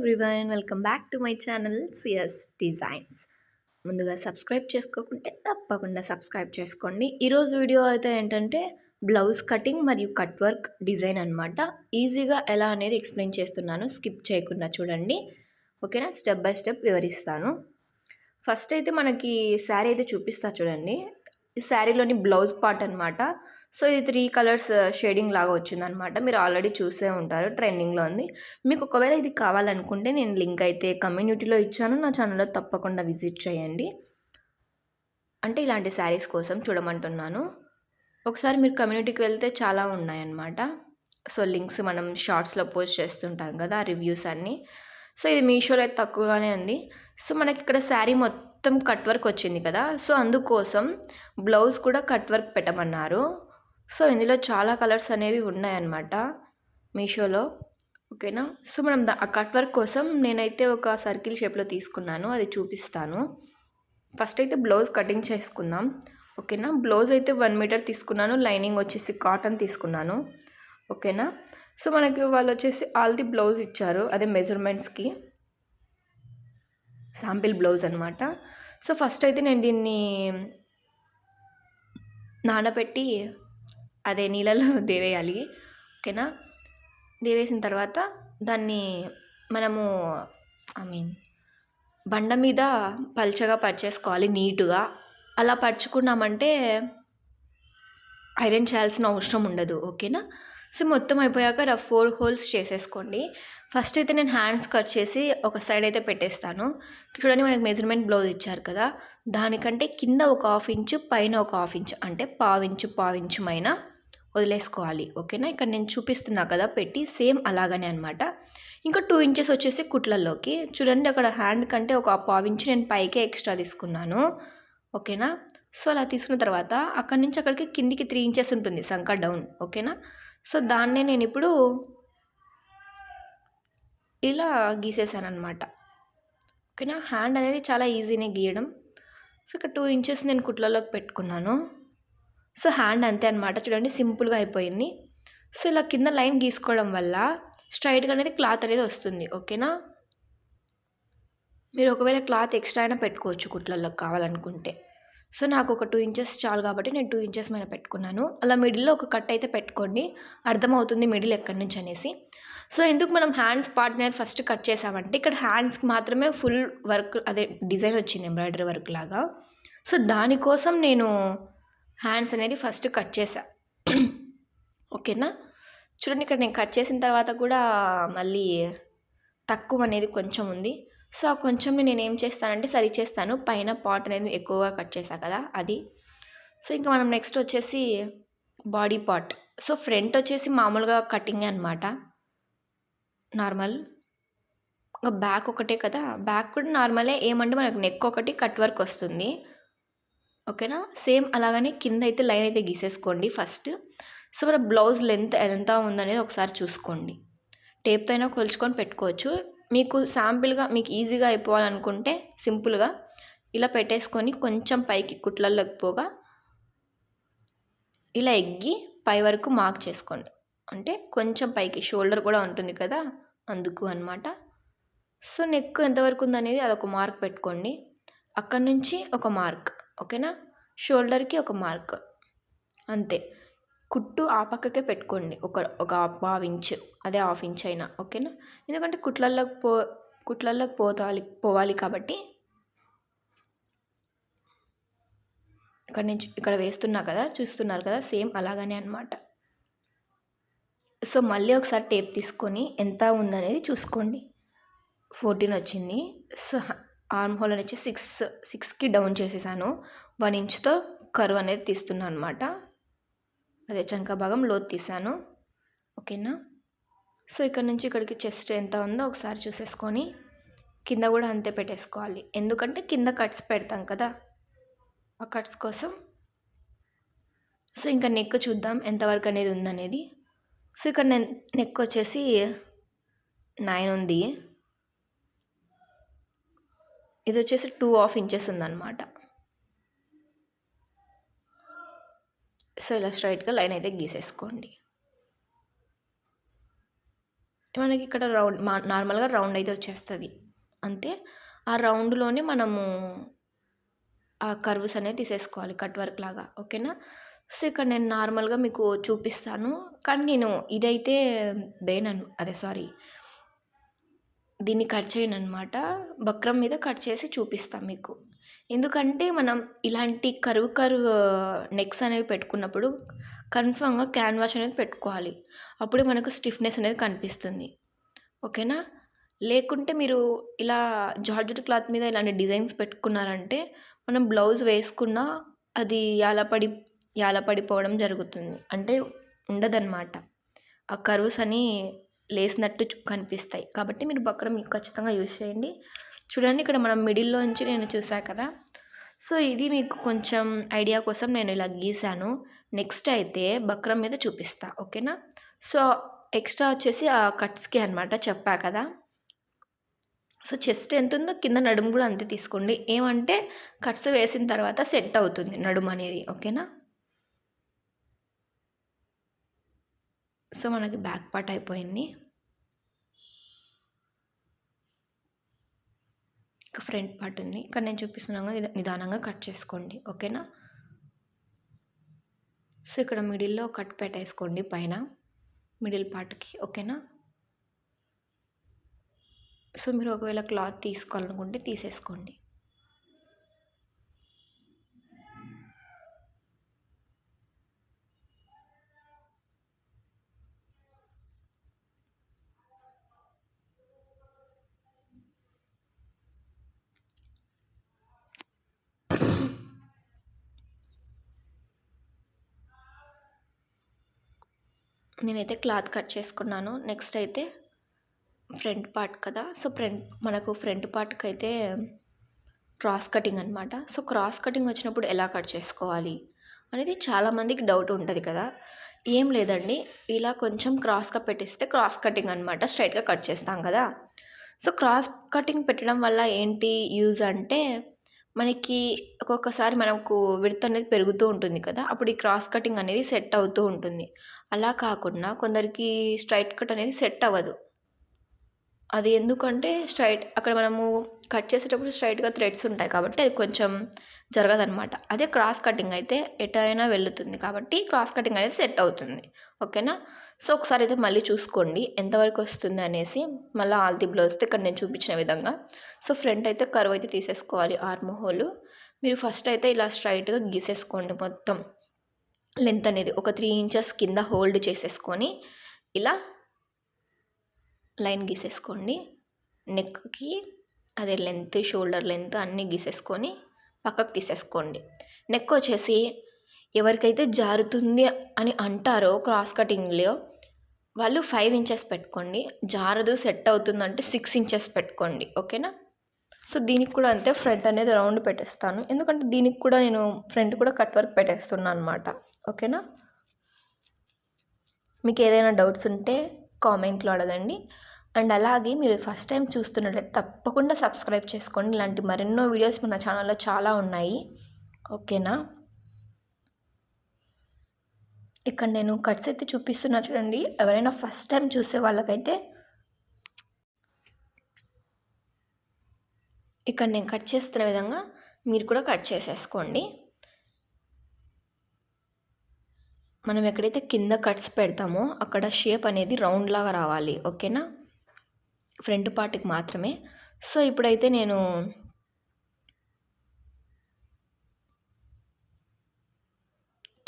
Everyone, welcome back to my channel CS designs. ముందుగా subscribe చేసుకోకుంటే తప్పకుండా subscribe చేసుకోండి. ఈరోజు వీడియో అయితే ఏంటంటే బ్లౌజ్ కటింగ్ మరియు కట్ వర్క్ డిజైన్ అనమాట. ఈజీగా ఎలా అనేది ఎక్స్ప్లెయిన్ చేస్తున్నాను, స్కిప్ చేయకుండా చూడండి. ఓకేనా? స్టెప్ బై స్టెప్ వివరిస్తాను. ఫస్ట్ అయితే మనకి శారీ అయితే చూపిస్తా చూడండి. ఈ శారీలోని బ్లౌజ్ పార్ట్ అనమాట. సో ఇది 3 కలర్స్ షేడింగ్ లాగా వచ్చిందనమాట. మీరు ఆల్రెడీ చూసే ఉంటారు, ట్రెండింగ్లో ఉంది. మీకు ఒకవేళ ఇది కావాలనుకుంటే నేను లింక్ అయితే కమ్యూనిటీలో ఇచ్చాను, నా ఛానల్లో తప్పకుండా విజిట్ చేయండి. అంటే ఇలాంటి శారీస్ కోసం చూడమంటున్నాను. ఒకసారి మీరు కమ్యూనిటీకి వెళ్తే చాలా ఉన్నాయన్నమాట. సో లింక్స్ మనం షార్ట్స్లో పోస్ట్ చేస్తుంటాం కదా, రివ్యూస్ అన్నీ. సో ఇది మీషోలో అయితే తక్కువగానే ఉంది. సో మనకి ఇక్కడ శారీ మొత్తం కట్ వర్క్ వచ్చింది కదా, సో అందుకోసం బ్లౌజ్ కూడా కట్ వర్క్ పెట్టమన్నారు. సో ఇందులో చాలా కలర్స్ అనేవి ఉన్నాయన్నమాట మీషోలో. ఓకేనా? సో మనం ఆ కట్ వర్క్ కోసం నేనైతే ఒక సర్కిల్ షేప్లో తీసుకున్నాను, అది చూపిస్తాను. ఫస్ట్ అయితే బ్లౌజ్ కటింగ్ చేసుకుందాం. ఓకేనా? బ్లౌజ్ అయితే 1 మీటర్ తీసుకున్నాను, లైనింగ్ వచ్చేసి కాటన్ తీసుకున్నాను. ఓకేనా? సో మనకి వాళ్ళు వచ్చేసి ఆల్ది బ్లౌజ్ ఇచ్చారు, అదే మెజర్మెంట్స్కి శాంపిల్ బ్లౌజ్ అనమాట. సో ఫస్ట్ అయితే నేను దీన్ని నానబెట్టి అదే నీళ్ళలో దేవేయాలి. ఓకేనా? దేవేసిన తర్వాత దాన్ని మనము బండ మీద పల్చగా పర్చేసుకోవాలి నీట్గా. అలా పరుచుకున్నామంటే ఐరన్ చేయాల్సిన అవసరం ఉండదు. ఓకేనా? సో మొత్తం అయిపోయాక 4 హోల్స్ చేసేసుకోండి. ఫస్ట్ అయితే నేను హ్యాండ్స్ కట్ చేసి ఒక సైడ్ అయితే పెట్టేస్తాను. చూడండి, మనకి మెజర్మెంట్ బ్లౌజ్ ఇచ్చారు కదా, దానికంటే కింద ఒక 1/2 ఇంచు, పైన ఒక 1/2 ఇంచు, అంటే పావు ఇంచు మైనా వదిలేసుకోవాలి. ఓకేనా? ఇక్కడ నేను చూపిస్తున్నా కదా పెట్టి, సేమ్ అలాగనే అనమాట. ఇంకా 2 ఇంచెస్ వచ్చేసి కుట్లల్లోకి. చూడండి, అక్కడ హ్యాండ్ కంటే ఒక పావు ఇంచు నేను పైకే ఎక్స్ట్రా తీసుకున్నాను. ఓకేనా? సో అలా తీసుకున్న తర్వాత అక్కడి నుంచి అక్కడికి కిందికి 3 ఇంచెస్ ఉంటుంది సంక డౌన్. ఓకేనా? సో దాన్నే నేను ఇప్పుడు ఇలా గీసేసాను అనమాట. ఓకేనా? హ్యాండ్ అనేది చాలా ఈజీనే గీయడం. సో ఇక్కడ 2 ఇంచెస్ నేను కుట్లలోకి పెట్టుకున్నాను. సో హ్యాండ్ అంతే అనమాట. చూడండి, సింపుల్గా అయిపోయింది. సో ఇలా కింద లైన్ గీసుకోవడం వల్ల స్ట్రైట్గా అనేది క్లాత్ అనేది వస్తుంది. ఓకేనా? మీరు ఒకవేళ క్లాత్ ఎక్స్ట్రా అయినా పెట్టుకోవచ్చు కుట్లలోకి కావాలనుకుంటే. సో నాకు ఒక 2 ఇంచెస్ చాలు కాబట్టి నేను 2 ఇంచెస్ మీద పెట్టుకున్నాను. అలా మిడిల్లో ఒక కట్ అయితే పెట్టుకోండి, అర్థమవుతుంది మిడిల్ ఎక్కడి నుంచి అనేసి. సో ఎందుకు మనం హ్యాండ్స్ పార్ట్ అనేది ఫస్ట్ కట్ చేసామంటే, ఇక్కడ హ్యాండ్స్కి మాత్రమే ఫుల్ వర్క్, అదే డిజైన్ వచ్చింది ఎంబ్రాయిడరీ వర్క్ లాగా. సో దానికోసం నేను హ్యాండ్స్ అనేది ఫస్ట్ కట్ చేసా. ఓకేనా? చూడండి, ఇక్కడ నేను కట్ చేసిన తర్వాత కూడా మళ్ళీ తక్కువ అనేది కొంచెం ఉంది. సో ఆ కొంచెంని నేను ఏం చేస్తానంటే సరి చేస్తాను. పైన పార్ట్ అనేది ఎక్కువగా కట్ చేశా కదా, అది. సో ఇంకా మనం నెక్స్ట్ వచ్చేసి బాడీ పార్ట్. సో ఫ్రంట్ వచ్చేసి మామూలుగా కటింగ్ అనమాట, నార్మల్. ఇంకా బ్యాక్ ఒకటే కదా, బ్యాక్ కూడా నార్మలే. ఏమంటే మనకు నెక్ ఒకటి కట్ వర్క్ వస్తుంది. ఓకేనా? సేమ్ అలాగనే కింద అయితే లైన్ అయితే గీసేసుకోండి ఫస్ట్. సో మన బ్లౌజ్ లెంత్ ఎంత ఉందనేది ఒకసారి చూసుకోండి. టేప్తో అయినా కొలుచుకొని పెట్టుకోవచ్చు. మీకు శాంపిల్గా మీకు ఈజీగా అయిపోవాలనుకుంటే సింపుల్గా ఇలా పెట్టేసుకొని కొంచెం పైకి కుట్లలోకి పోగా ఇలా ఎగ్గి పై వరకు మార్క్ చేసుకోండి. అంటే కొంచెం పైకి షోల్డర్ కూడా ఉంటుంది కదా, అందుకు అనమాట. సో నెక్ ఎంతవరకు ఉందనేది అదొక మార్క్ పెట్టుకోండి. అక్కడి నుంచి ఒక మార్క్. ఓకేనా? షోల్డర్కి ఒక మార్క్, అంతే. కుట్టు ఆ పక్కకే పెట్టుకోండి, ఒక పావు ఇంచు, అదే 1/2 ఇంచ్ అయినా. ఓకేనా? ఎందుకంటే కుట్లల్లోకి పోవాలి కాబట్టి ఇక్కడ వేస్తున్నా కదా, చూస్తున్నారు కదా, సేమ్ అలాగనే అనమాట. సో మళ్ళీ ఒకసారి టేప్ తీసుకొని ఎంత ఉందనేది చూసుకోండి. 14 వచ్చింది. సో ఆర్మ్ హోల్ అనేది 6కి డౌన్ చేసేసాను. 1 ఇంచుతో కర్వ్ అనేది తీస్తున్నాను అనమాట. అదే చంకా భాగం లోతు తీసాను. ఓకేనా? సో ఇక్కడ నుంచి ఇక్కడికి చెస్ట్ ఎంత ఉందో ఒకసారి చూసేసుకొని కింద కూడా అంతే పెట్టేసుకోవాలి. ఎందుకంటే కింద కట్స్ పెడతాం కదా, ఆ కట్స్ కోసం. సో ఇంకా నెక్ చూద్దాం ఎంతవరకు అనేది ఉందనేది. సో ఇక్కడ నెక్ వచ్చేసి 9 ఉంది. ఇది వచ్చేసి 2.5 ఇంచెస్ ఉందన్నమాట. సో ఇలా స్ట్రైట్గా లైన్ అయితే గీసేసుకోండి. మనకి ఇక్కడ రౌండ్ నార్మల్గా రౌండ్ అయితే వచ్చేస్తుంది అంతే. ఆ రౌండ్లోనే మనము ఆ కర్వ్స్ అనేది తీసేసుకోవాలి కట్ వర్క్ లాగా, ఓకేనా. సో ఇక్కడ నేను నార్మల్గా మీకు చూపిస్తాను, కానీ నేను ఇదైతే దీన్ని కట్ చేయను అనమాట. బక్రం మీద కట్ చేసి చూపిస్తాను మీకు. ఎందుకంటే మనం ఇలాంటి కర్వ్ నెక్స్ అనేవి పెట్టుకున్నప్పుడు కన్ఫామ్గా క్యాన్వాస్ అనేది పెట్టుకోవాలి, అప్పుడే మనకు స్టిఫ్నెస్ అనేది కనిపిస్తుంది, ఓకేనా. లేకుంటే మీరు ఇలా జార్జెట్ క్లాత్ మీద ఇలాంటి డిజైన్స్ పెట్టుకున్నారంటే మనం బ్లౌజ్ వేసుకున్నా అది యాలపడిపోవడం జరుగుతుంది, అంటే ఉండదన్నమాట. ఆ కర్వ్స్ అని లేసినట్టు కనిపిస్తాయి. కాబట్టి మీరు బక్రం ఖచ్చితంగా యూజ్ చేయండి. చూడండి ఇక్కడ మనం మిడిల్లో నుంచి నేను చూసా కదా. సో ఇది మీకు కొంచెం ఐడియా కోసం నేను ఇలా గీసాను. నెక్స్ట్ అయితే బక్రం మీద చూపిస్తా, ఓకేనా. సో ఎక్స్ట్రా వచ్చేసి ఆ కట్స్కి అనమాట, చెప్పా కదా. సో చెస్ట్ ఎంత ఉందో కింద నడుము కూడా అంతే తీసుకోండి. ఏమంటే కట్స్ వేసిన తర్వాత సెట్ అవుతుంది నడుము అనేది, ఓకేనా. సో మనకి బ్యాక్ పార్ట్ అయిపోయింది. ఇంకా ఫ్రంట్ పార్ట్ ఉంది. ఇక్కడ నేను చూపిస్తున్నాను, నిదానంగా కట్ చేసుకోండి, ఓకేనా. సో ఇక్కడ మిడిల్లో కట్ పెట్టేసుకోండి పైన మిడిల్ పార్ట్కి, ఓకేనా. సో మీరు ఒకవేళ క్లాత్ తీసుకోవాలనుకుంటే తీసేసుకోండి. నేనైతే క్లాత్ కట్ చేసుకున్నాను. నెక్స్ట్ అయితే ఫ్రంట్ పార్ట్ కదా. సో మనకు ఫ్రంట్ పార్ట్కి అయితే క్రాస్ కటింగ్ అనమాట. సో క్రాస్ కటింగ్ వచ్చినప్పుడు ఎలా కట్ చేసుకోవాలి అనేది చాలామందికి డౌట్ ఉంటుంది కదా. ఏం లేదండి, ఇలా కొంచెం క్రాస్గా పెట్టిస్తే క్రాస్ కటింగ్ అనమాట, స్ట్రైట్గా కట్ చేస్తాం కదా. సో క్రాస్ కటింగ్ పెట్టడం వల్ల ఏంటి యూజ్ అంటే, మనకి ఒక్కొక్కసారి మనకు విడ్త్ అనేది పెరుగుతూ ఉంటుంది కదా, అప్పుడు ఈ క్రాస్ కటింగ్ అనేది సెట్ అవుతూ ఉంటుంది. అలా కాకుండా కొందరికి స్ట్రైట్ కట్ అనేది సెట్ అవ్వదు. అది ఎందుకంటే అక్కడ మనము కట్ చేసేటప్పుడు స్ట్రైట్గా థ్రెడ్స్ ఉంటాయి కాబట్టి అది కొంచెం జరగదనమాట. అదే క్రాస్ కటింగ్ అయితే ఎటైనా వెళ్తుంది కాబట్టి క్రాస్ కటింగ్ అనేది సెట్ అవుతుంది, ఓకేనా. సో ఒకసారి అయితే మళ్ళీ చూసుకోండి ఎంతవరకు వస్తుంది అనేసి. మళ్ళీ ఆల్తి బ్లౌజ్తో ఇక్కడ నేను చూపించిన విధంగా. సో ఫ్రంట్ అయితే కర్వ్ అయితే తీసేసుకోవాలి, ఆర్మ్ హోల్. మీరు ఫస్ట్ అయితే ఇలా స్ట్రైట్గా గీసేసుకోండి మొత్తం లెంత్ అనేది. ఒక 3 ఇంచెస్ కింద హోల్డ్ చేసేసుకొని ఇలా లైన్ గీసేసుకోండి. నెక్కి అదే లెంత్, షోల్డర్ లెంత్ అన్నీ గీసేసుకొని పక్కకు తీసేసుకోండి. నెక్ వచ్చేసి ఎవరికైతే జారుతుంది అని అంటారో క్రాస్ కటింగ్లో వాళ్ళు 5 ఇంచెస్ పెట్టుకోండి. జారదు సెట్ అవుతుందంటే 6 ఇంచెస్ పెట్టుకోండి, ఓకేనా. సో దీనికి కూడా అంతే, ఫ్రంట్ అనేది రౌండ్ పెట్టేస్తాను ఎందుకంటే దీనికి కూడా నేను ఫ్రంట్ కూడా కట్ వర్క్ పెట్టేస్తున్నాను అనమాట, ఓకేనా. మీకు ఏదైనా డౌట్స్ ఉంటే కామెంట్లో అడగండి. అండ్ అలాగే మీరు ఫస్ట్ టైం చూస్తున్నట్లయితే తప్పకుండా సబ్స్క్రైబ్ చేసుకోండి. ఇలాంటి మరెన్నో వీడియోస్ మన ఛానల్లో చాలా ఉన్నాయి, ఓకేనా. ఇక్కడ నేను కట్స్ అయితే చూపిస్తున్నా చూడండి. ఎవరైనా ఫస్ట్ టైం చూసే వాళ్ళకైతే ఇక్కడ నేను కట్ చేస్తున్న విధంగా మీరు కూడా కట్ చేసేసుకోండి. మనం ఎక్కడైతే కింద కట్స్ పెడతామో అక్కడ షేప్ అనేది రౌండ్ లాగా రావాలి, ఓకేనా, ఫ్రంట్ పార్ట్కి మాత్రమే. సో ఇప్పుడైతే నేను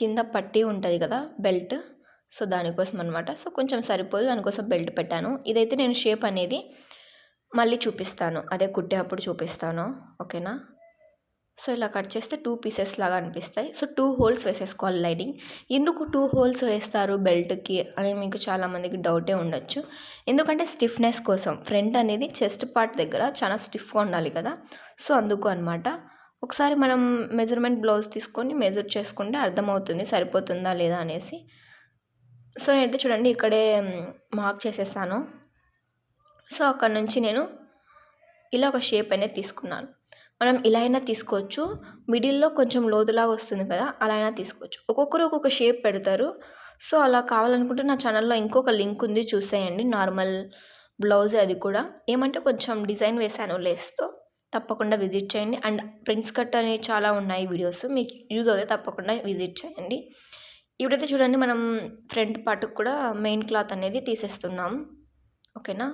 కింద పట్టీ ఉంటుంది కదా బెల్ట్, సో దానికోసం అనమాట. సో కొంచెం సరిపోదు, దానికోసం బెల్ట్ పెట్టాను. ఇదైతే నేను షేప్ అనేది మళ్ళీ చూపిస్తాను, అదే కుట్టేటప్పుడు చూపిస్తాను, ఓకేనా. సో ఇలా కట్ చేస్తే 2 పీసెస్ లాగా అనిపిస్తాయి. సో 2 హోల్స్ వేసేసుకోవాలి లైనింగ్. ఎందుకు 2 హోల్స్ వేస్తారు బెల్ట్కి అని మీకు చాలామందికి డౌటే ఉండొచ్చు. ఎందుకంటే స్టిఫ్నెస్ కోసం, ఫ్రంట్ అనేది చెస్ట్ పార్ట్ దగ్గర చాలా స్టిఫ్గా ఉండాలి కదా, సో అందుకు అనమాట. ఒకసారి మనం మెజర్మెంట్ బ్లౌజ్ తీసుకొని మెజర్ చేసుకుంటే అర్థమవుతుంది సరిపోతుందా లేదా అనేసి. సో నేనైతే చూడండి ఇక్కడే మార్క్ చేసేస్తాను. సో అక్కడ నుంచి నేను ఇలా ఒక షేప్ అనేది తీసుకున్నాను. మనం ఇలా అయినా తీసుకోవచ్చు, మిడిల్లో కొంచెం లోతులాగా వస్తుంది కదా, అలా అయినా తీసుకోవచ్చు. ఒక్కొక్కరు ఒక్కొక్క షేప్ పెడతారు. సో అలా కావాలనుకుంటే నా ఛానల్లో ఇంకొక లింక్ ఉంది, చూసేయండి. నార్మల్ బ్లౌజ్ అది కూడా. ఏమంటే కొంచెం డిజైన్ వేశాను లేస్‌తో. తప్పకుండా విజిట్ చేయండి. అండ్ ప్రిన్స్ కట్ అనేవి చాలా ఉన్నాయి వీడియోస్. మీకు యూజ్ అవుతాయి, తప్పకుండా విజిట్ చేయండి. ఇప్పుడైతే చూడండి, మనం ఫ్రంట్ పార్ట్‌కి కూడా మెయిన్ క్లాత్ అనేది తీసేస్తున్నాం. ఓకేనా?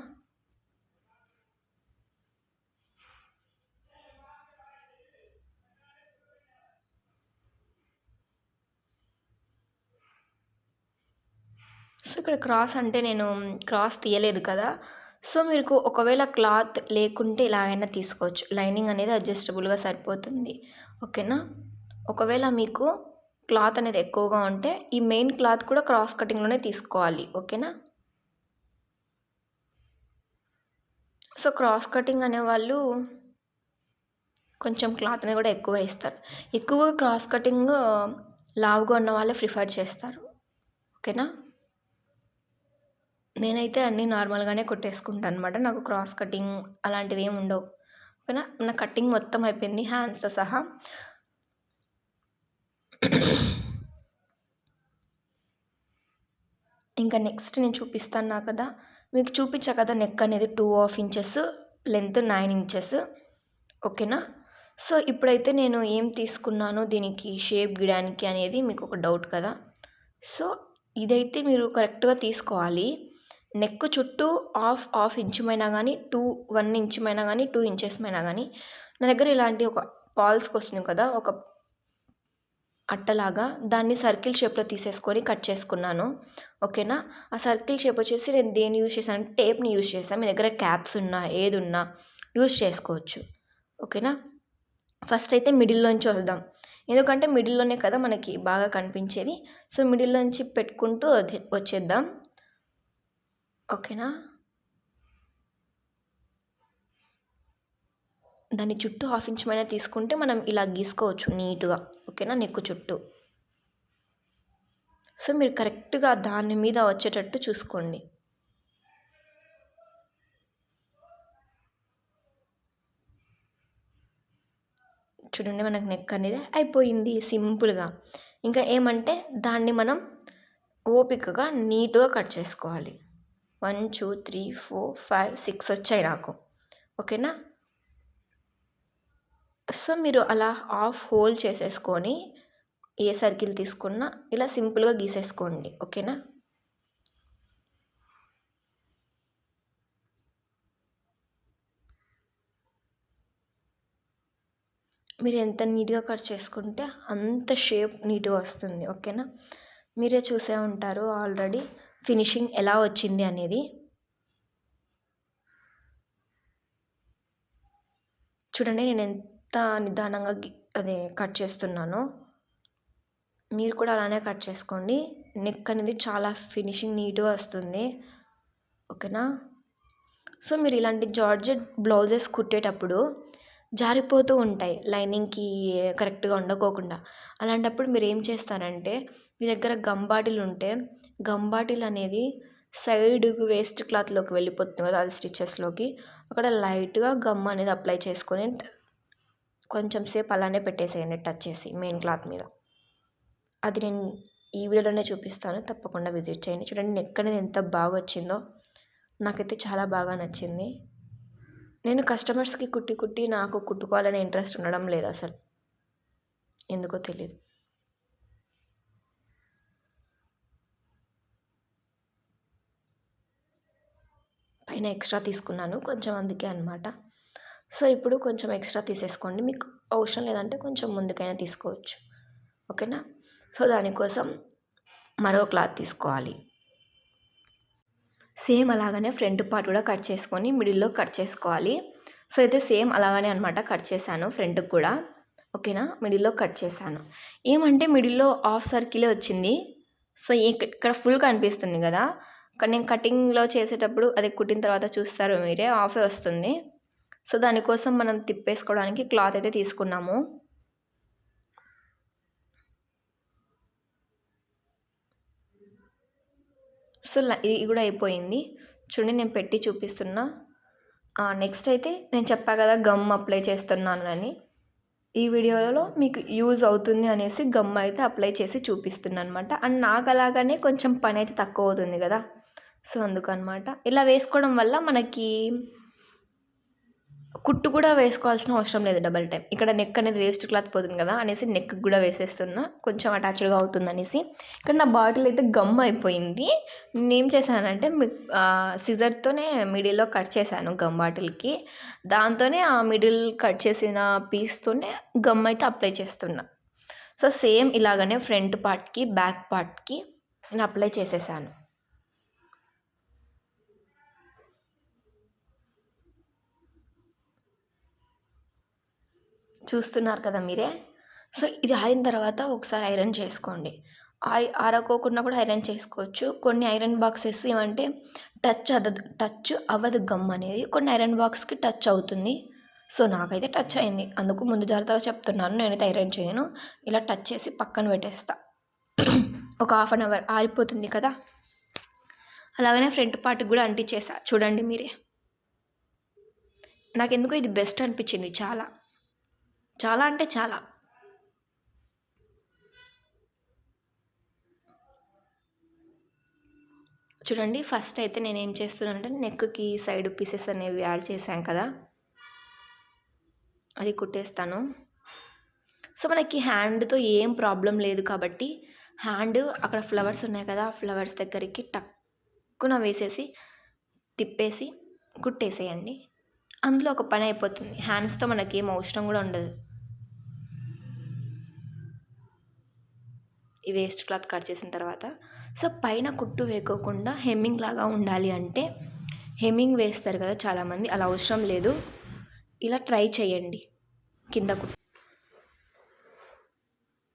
సో ఇక్కడ క్రాస్ అంటే నేను క్రాస్ తీయలేదు కదా! సో మీకు ఒకవేళ క్లాత్ లేకుంటే ఇలాగైనా తీసుకోవచ్చు. లైనింగ్ అనేది అడ్జస్టబుల్‌గా సరిపోతుంది. ఓకేనా? ఒకవేళ మీకు క్లాత్ అనేది ఎక్కువగా ఉంటే ఈ మెయిన్ క్లాత్ కూడా క్రాస్ కటింగ్‌లోనే తీసుకోవాలి. ఓకేనా? సో క్రాస్ కటింగ్ అనేవాళ్ళు కొంచెం క్లాత్ అనేది కూడా ఎక్కువ ఇస్తారు. ఎక్కువగా క్రాస్ కటింగ్ లావుగా ఉన్న వాళ్ళే ప్రిఫర్ చేస్తారు. ఓకేనా? నేనైతే అన్నీ నార్మల్‌గానే కొట్టేసుకుంటాను అనమాట. నాకు క్రాస్ కటింగ్ అలాంటివి ఏమి ఉండవు. ఓకేనా? నా కటింగ్ మొత్తం అయిపోయింది హ్యాండ్స్‌తో సహా. ఇంకా నెక్స్ట్ నేను చూపిస్తాను కదా! మీకు చూపించా కదా, నెక్ అనేది 2.5 ఇంచెస్, లెంత్ 9 ఇంచెస్. ఓకేనా? సో ఇప్పుడైతే నేను ఏం తీసుకున్నానో దీనికి షేప్ గీయడానికి అనేది మీకు ఒక డౌట్ కదా! సో ఇదైతే మీరు కరెక్ట్‌గా తీసుకోవాలి. నెక్ చుట్టూ హాఫ్ ఇంచుమైనా కానీ 1 ఇంచుమైనా కానీ 2 ఇంచెస్‌మైనా కానీ, నా దగ్గర ఇలాంటి ఒక పాల్స్‌కి వస్తుంది కదా, ఒక అట్టలాగా, దాన్ని సర్కిల్ షేప్‌లో తీసేసుకొని కట్ చేసుకున్నాను. ఓకేనా? ఆ సర్కిల్ షేప్ వచ్చేసి నేను దేన్ని యూజ్ చేశాను అంటే టేప్‌ని యూజ్ చేశాను. మీ దగ్గర క్యాప్స్ ఉన్నా ఏదున్నా యూజ్ చేసుకోవచ్చు. ఓకేనా? ఫస్ట్ అయితే మిడిల్‌లోంచి వద్దాం. ఎందుకంటే మిడిల్‌లోనే కదా మనకి బాగా కనిపించేది. సో మిడిల్‌లోంచి పెట్టుకుంటూ వచ్చేద్దాం. ఓకేనా? దాని చుట్టూ హాఫ్ ఇంచుమైనా తీసుకుంటే మనం ఇలా గీసుకోవచ్చు నీట్‌గా. ఓకేనా? నెక్ చుట్టూ. సో మీరు కరెక్ట్‌గా దాని మీద వచ్చేటట్టు చూసుకోండి. చూడండి, మనకు నెక్ అనేది అయిపోయింది సింపుల్‌గా. ఇంకా ఏమంటే దాన్ని మనం ఓపికగా నీట్‌గా కట్ చేసుకోవాలి. 1, 2, 3, 4, 5, 6 వచ్చాయి నాకు. ఓకేనా? సో మీరు అలా హాఫ్ హోల్ చేసేసుకొని ఏ సర్కిల్ తీసుకున్నా ఇలా సింపుల్‌గా గీసేసుకోండి. ఓకేనా? మీరు ఎంత నీట్‌గా కట్ చేసుకుంటే అంత షేప్ నీట్‌గా వస్తుంది. ఓకేనా? మీరే చూసే ఉంటారు ఆల్రెడీ ఫినిషింగ్ ఎలా వచ్చింది అనేది. చూడండి, నేను ఎంత నిదానంగా అదే కట్ చేస్తున్నానో. మీరు కూడా అలానే కట్ చేసుకోండి. నెక్ అనేది చాలా ఫినిషింగ్ నీట్‌గా వస్తుంది. ఓకేనా? సో మీరు ఇలాంటి జార్జెట్ బ్లౌజెస్ కుట్టేటప్పుడు జారిపోతూ ఉంటాయి, లైనింగ్‌కి కరెక్ట్‌గా ఉండకోకుండా. అలాంటప్పుడు మీరు ఏం చేస్తారంటే, మీ దగ్గర గమ్ బాటిల్ ఉంటే గమ్ బాటిల్ అనేది సైడ్‌కి వేస్ట్ క్లాత్‌లోకి వెళ్ళిపోతుంది కదా, అది స్టిచెస్‌లోకి. అక్కడ లైట్‌గా గమ్ అనేది అప్లై చేసుకొని కొంచెం సేపు అలానే పెట్టేసేయండి టచ్ చేసి మెయిన్ క్లాత్ మీద. అది నేను ఈ వీడియోలోనే చూపిస్తాను, తప్పకుండా విజిట్ చేయండి. చూడండి నెక్ అనేది ఎంత బాగా వచ్చిందో, నాకైతే చాలా బాగా నచ్చింది. నేను కస్టమర్స్‌కి కుట్టి నాకు కుట్టుకోవాలనే ఇంట్రెస్ట్ ఉండడం లేదు అసలు. ఎందుకో తెలీదు. పైన ఎక్స్ట్రా తీసుకున్నాను కొంచెం, అందుకే అనమాట. సో ఇప్పుడు కొంచెం ఎక్స్ట్రా తీసేసుకోండి. మీకు అవసరం లేదంటే కొంచెం ముందుకైనా తీసుకోవచ్చు. ఓకేనా? సో దానికోసం మరో క్లాత్ తీసుకోవాలి. సేమ్ అలాగనే ఫ్రంట్ పార్ట్ కూడా కట్ చేసుకొని మిడిల్‌లో కట్ చేసుకోవాలి. సో అయితే సేమ్ అలాగనే అనమాట కట్ చేశాను ఫ్రంట్‌కి కూడా. ఓకేనా? మిడిల్‌లో కట్ చేశాను. ఏమంటే మిడిల్‌లో హాఫ్ సర్కిలే వచ్చింది. సో ఇక్కడ ఫుల్ కనిపిస్తుంది కదా! కానీ నేను కటింగ్‌లో చేసేటప్పుడు అదే కుట్టిన తర్వాత చూస్తారు మీరే, హాఫే వస్తుంది. సో దానికోసం మనం తిప్పేసుకోవడానికి క్లాత్ అయితే తీసుకున్నాము. సో ఇది కూడా అయిపోయింది. చూడండి, నేను పెట్టి చూపిస్తున్నా. నెక్స్ట్ అయితే నేను చెప్పా కదా గమ్ అప్లై చేస్తున్నాను అని. ఈ వీడియోలో మీకు యూజ్ అవుతుంది అనేసి గమ్ అయితే అప్లై చేసి చూపిస్తున్నాను అనమాట. అండ్ నాకు అలాగనే కొంచెం పని అయితే తక్కువ అవుతుంది కదా, సో అందుకనమాట. ఇలా వేసుకోవడం వల్ల మనకి కుట్టు కూడా వేసుకోవాల్సిన అవసరం లేదు డబల్ టైం. ఇక్కడ నెక్ అనేది వేస్ట్ క్లాత్ పోతుంది కదా అనేసి నెక్ కూడా వేసేస్తున్నా, కొంచెం అటాచ్డ్గా అవుతుంది అనేసి. ఇక్కడ నా బాటిల్ అయితే గమ్ అయిపోయింది. నేనేం చేశానంటే సిజర్తోనే మిడిల్లో కట్ చేశాను గమ్ బాటిల్కి. దాంతోనే ఆ మిడిల్ కట్ చేసిన పీస్తోనే గమ్ అయితే అప్లై చేస్తున్నా. సో సేమ్ ఇలాగనే ఫ్రంట్ పార్ట్కి బ్యాక్ పార్ట్కి నేను అప్లై చేసేసాను. చూస్తున్నారు కదా మీరే. సో ఇది ఆరిన తర్వాత ఒకసారి ఐరన్ చేసుకోండి. ఆరకోకుండా కూడా ఐరన్ చేసుకోవచ్చు. కొన్ని ఐరన్ బాక్సెస్ ఏమంటే టచ్ అవ్వదు గమ్ అనేది, కొన్ని ఐరన్ బాక్స్కి టచ్ అవుతుంది. సో నాకైతే టచ్ అయింది, అందుకు ముందు జాగ్రత్తగా చెప్తున్నాను. నేనైతే ఐరన్ చేయను, ఇలా టచ్ చేసి పక్కన పెట్టేస్తా. ఒక హాఫ్ అన్ అవర్ ఆరిపోతుంది కదా. అలాగనే ఫ్రంట్ పార్ట్కి కూడా అంటించేసా, చూడండి మీరే. నాకెందుకో ఇది బెస్ట్ అనిపించింది, చాలా చాలా అంటే చాలా. చూడండి, ఫస్ట్ అయితే నేను ఏం చేస్తున్నానంటే నెక్కి సైడ్ పీసెస్ అనేవి యాడ్ చేశాం కదా, అది కుట్టేస్తాను. సో మనకి హ్యాండ్తో ఏం ప్రాబ్లం లేదు కాబట్టి హ్యాండ్ అక్కడ ఫ్లవర్స్ ఉన్నాయి కదా, ఆ ఫ్లవర్స్ దగ్గరికి టక్కున వేసేసి తిప్పేసి కుట్టేసేయండి. అందులో ఒక పని అయిపోతుంది, హ్యాండ్స్తో మనకి ఏం అవసరం కూడా ఉండదు. ఈ వేస్ట్ క్లాత్ కట్ చేసిన తర్వాత సో పైన కుట్టు వేయకోకుండా హెమ్మింగ్ లాగా ఉండాలి అంటే హెమ్మింగ్ వేస్తారు కదా చాలామంది, అలా అవసరం లేదు. ఇలా ట్రై చేయండి. కింద కుట్టు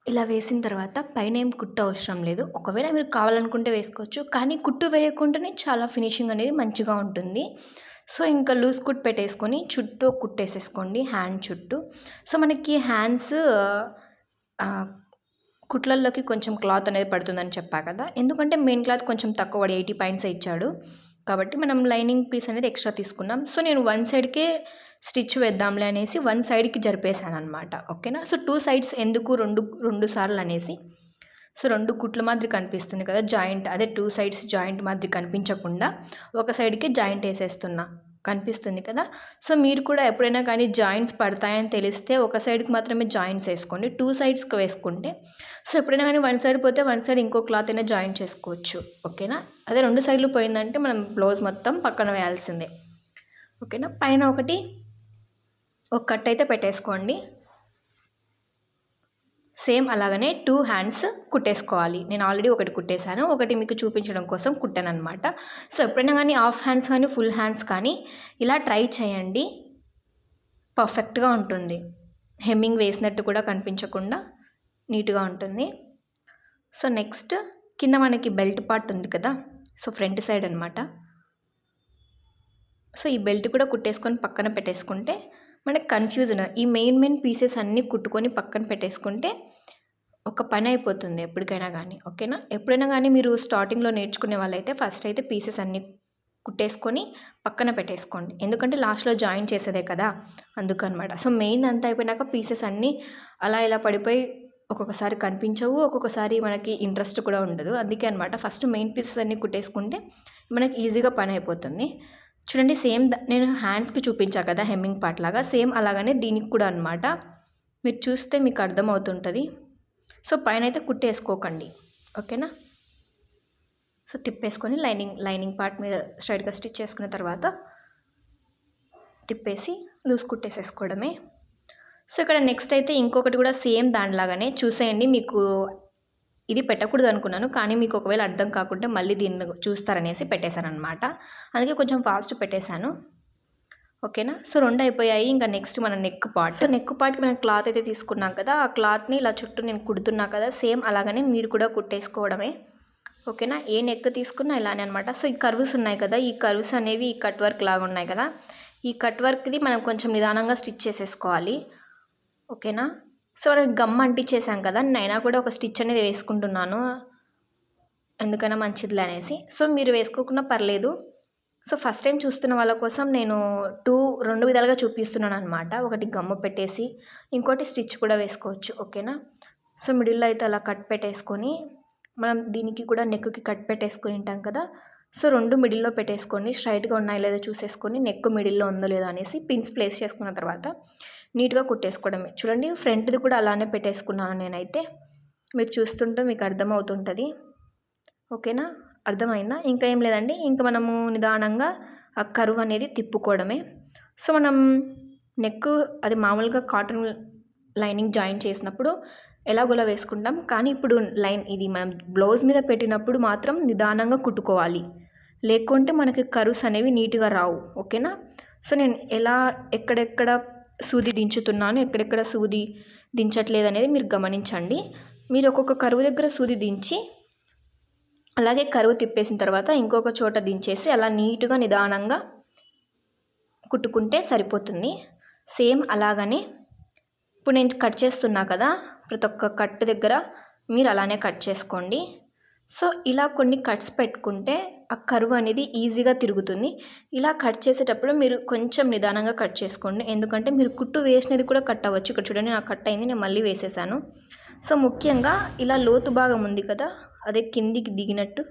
ఇలా వేసిన తర్వాత పైన ఏం కుట్టు అవసరం లేదు. ఒకవేళ మీరు కావాలనుకుంటే వేసుకోవచ్చు, కానీ కుట్టు వేయకుండానే చాలా ఫినిషింగ్ అనేది మంచిగా ఉంటుంది. సో ఇంకా లూజ్ కుట్ పెట్టేసుకొని చుట్టూ కుట్టేసేసుకోండి, హ్యాండ్ చుట్టూ. సో మనకి హ్యాండ్స్ కుట్లల్లోకి కొంచెం క్లాత్ అనేది పడుతుందని చెప్పా కదా, ఎందుకంటే మెయిన్ క్లాత్ కొంచెం తక్కువ, వాడు 80 పాయింట్స్ ఇచ్చాడు కాబట్టి మనం లైనింగ్ పీస్ అనేది ఎక్స్ట్రా తీసుకున్నాం. సో నేను వన్ సైడ్కే స్టిచ్ వేద్దాంలే అనేసి వన్ సైడ్కి జరిపేశాను అనమాట. ఓకేనా. సో 2 సైడ్స్ ఎందుకు, రెండు సార్లు అనేసి. సో 2 కుట్ల మాదిరి కనిపిస్తుంది కదా జాయింట్, అదే 2 సైడ్స్ జాయింట్ మాదిరి కనిపించకుండా ఒక సైడ్కి జాయింట్ వేసేస్తున్నా, కనిపిస్తుంది కదా. సో మీరు కూడా ఎప్పుడైనా కానీ జాయింట్స్ పడతాయని తెలిస్తే ఒక సైడ్కి మాత్రమే జాయింట్స్ వేసుకోండి, 2 సైడ్స్కి వేసుకుంటే సో ఎప్పుడైనా కానీ వన్ సైడ్ పోతే వన్ సైడ్ ఇంకో క్లాత్ అయినా జాయింట్ చేసుకోవచ్చు. ఓకేనా. అదే 2 సైడ్లు పోయిందంటే మనం బ్లౌజ్ మొత్తం పక్కన వేయాల్సిందే. ఓకేనా. పైన ఒక కట్ అయితే పెట్టేసుకోండి. సేమ్ అలాగనే 2 హ్యాండ్స్ కుట్టేసుకోవాలి. నేను ఆల్రెడీ ఒకటి కుట్టేశాను, ఒకటి మీకు చూపించడం కోసం కుట్టాను అనమాట. సో ఎప్పుడైనా కానీ హాఫ్ హ్యాండ్స్ కానీ ఫుల్ హ్యాండ్స్ కానీ ఇలా ట్రై చేయండి, పర్ఫెక్ట్గా ఉంటుంది. హెమ్మింగ్ వేసినట్టు కూడా కనిపించకుండా నీట్గా ఉంటుంది. సో నెక్స్ట్ కింద మనకి బెల్ట్ పార్ట్ ఉంది కదా, సో ఫ్రంట్ సైడ్ అనమాట. సో ఈ బెల్ట్ కూడా కుట్టేసుకొని పక్కన పెట్టేసుకుంటే మనకి కన్ఫ్యూజన్, ఈ మెయిన్ పీసెస్ అన్నీ కుట్టుకొని పక్కన పెట్టేసుకుంటే ఒక పని అయిపోతుంది ఎప్పటికైనా కానీ. ఓకేనా. ఎప్పుడైనా కానీ మీరు స్టార్టింగ్లో నేర్చుకునే వాళ్ళైతే ఫస్ట్ అయితే పీసెస్ అన్నీ కుట్టేసుకొని పక్కన పెట్టేసుకోండి, ఎందుకంటే లాస్ట్లో జాయిన్ చేసేదే కదా, అందుకనమాట. సో మెయిన్ అంతా అయిపోయినాక పీసెస్ అన్నీ అలా ఇలా పడిపోయి ఒక్కొక్కసారి కనిపించవు, ఒక్కొక్కసారి మనకి ఇంట్రెస్ట్ కూడా ఉండదు. అందుకే అనమాట ఫస్ట్ మెయిన్ పీసెస్ అన్నీ కుట్టేసుకుంటే మనకి ఈజీగా పని అయిపోతుంది. చూడండి, సేమ్ నేను హ్యాండ్స్కి చూపించా కదా హెమ్మింగ్ పార్ట్ లాగా, సేమ్ అలాగనే దీనికి కూడా అనమాట. మీరు చూస్తే మీకు అర్థమవుతుంటుంది. సో పైన అయితే కుట్టేసుకోకండి. ఓకేనా. సో తిప్పేసుకొని లైనింగ్ పార్ట్ మీద స్ట్రైట్గా స్టిచ్ చేసుకున్న తర్వాత తిప్పేసి లూజ్ కుట్టేసేసుకోవడమే. సో ఇక్కడ నెక్స్ట్ అయితే ఇంకొకటి కూడా సేమ్ దానిలాగానే చూసేయండి. మీకు ఇది పెట్టకూడదు అనుకున్నాను, కానీ మీకు ఒకవేళ అర్థం కాకుంటే మళ్ళీ దీన్ని చూస్తారనేసి పెట్టేశాను అనమాట. అందుకే కొంచెం ఫాస్ట్ పెట్టేశాను. ఓకేనా. సో 2 అయిపోయాయి. ఇంకా నెక్స్ట్ మన నెక్ పార్ట్. సో నెక్ పార్ట్కి మనం క్లాత్ అయితే తీసుకున్నాం కదా, ఆ క్లాత్ని ఇలా చుట్టూ నేను కుడుతున్నా కదా, సేమ్ అలాగనే మీరు కూడా కుట్టేసుకోవడమే. ఓకేనా. ఏ నెక్ తీసుకున్నా ఇలానే అనమాట. సో ఈ కర్వ్స్ ఉన్నాయి కదా, ఈ కర్వ్స్ అనేవి ఈ కట్ వర్క్ లాగా ఉన్నాయి కదా, ఈ కట్ వర్క్ది మనం కొంచెం నిదానంగా స్టిచ్ చేసేసుకోవాలి. ఓకేనా. సో మనం గమ్ అంటించేసాం కదా, నేనైనా కూడా ఒక స్టిచ్ అనేది వేసుకుంటున్నాను, ఎందుకైనా మంచిదిలే అనేసి. సో మీరు వేసుకోకుండా పర్లేదు, సో ఫస్ట్ టైం చూస్తున్న వాళ్ళ కోసం నేను 2 విధాలుగా చూపిస్తున్నాననమాట. ఒకటి గమ్ము పెట్టేసి, ఇంకోటి స్టిచ్ కూడా వేసుకోవచ్చు. ఓకేనా? సో మిడిల్‌లో అయితే అలా కట్ పెట్టేసుకొని, మనం దీనికి కూడా నెక్‌కి కట్ పెట్టేసుకొని ఉంటాం కదా! సో 2 మిడిల్‌లో పెట్టేసుకొని, స్ట్రైట్‌గా ఉన్నాయో లేదో చూసేసుకొని, నెక్ మిడిల్‌లో ఉందో లేదో అనేసి పిన్స్ ప్లేస్ చేసుకున్న తర్వాత నీట్‌గా కుట్టేసుకోవడమే. చూడండి ఫ్రంట్‌ది కూడా అలానే పెట్టేసుకున్నాను నేనైతే. మీరు చూస్తుంటే మీకు అర్థమవుతుంటది. ఓకేనా? అర్థమైందా? ఇంకా ఏం లేదండి. ఇంక మనము నిదానంగా ఆ కర్వ్ అనేది తిప్పుకోవడమే. సో మనం నెక్ అది మామూలుగా కాటన్ లైనింగ్ జాయిన్ చేసినప్పుడు ఎలాగోలా వేసుకుంటాం. కానీ ఇప్పుడు ఇది మనం బ్లౌజ్ మీద పెట్టినప్పుడు మాత్రం నిదానంగా కుట్టుకోవాలి. లేకుంటే మనకి కర్వ్స్ అనేవి నీట్‌గా రావు. ఓకేనా? సో నేను ఎక్కడెక్కడ సూది దించుతున్నాను, ఎక్కడెక్కడ సూది దించట్లేదు అనేది మీరు గమనించండి. మీరు ఒక్కొక్క కర్వ్ దగ్గర సూది దించి అలాగే కరువు తిప్పేసిన తర్వాత ఇంకొక చోట దించేసి అలా నీట్‌గా నిదానంగా కుట్టుకుంటే సరిపోతుంది. సేమ్ అలాగనే ఇప్పుడు నేను కట్ చేస్తున్నా కదా! ప్రతి ఒక్క కట్ దగ్గర మీరు అలానే కట్ చేసుకోండి. సో ఇలా కొన్ని కట్స్ పెట్టుకుంటే ఆ కర్వ్ అనేది ఈజీగా తిరుగుతుంది. ఇలా కట్ చేసేటప్పుడు మీరు కొంచెం నిదానంగా కట్ చేసుకోండి. ఎందుకంటే మీరు కుట్టు వేసినది కూడా కట్ అవ్వచ్చు. ఇక్కడ చూడండి నాకు కట్ అయింది. నేను మళ్ళీ వేసేసాను. సో ముఖ్యంగా ఇలా లోతు భాగం ఉంది కదా! అదే కిందికి దిగినట్టు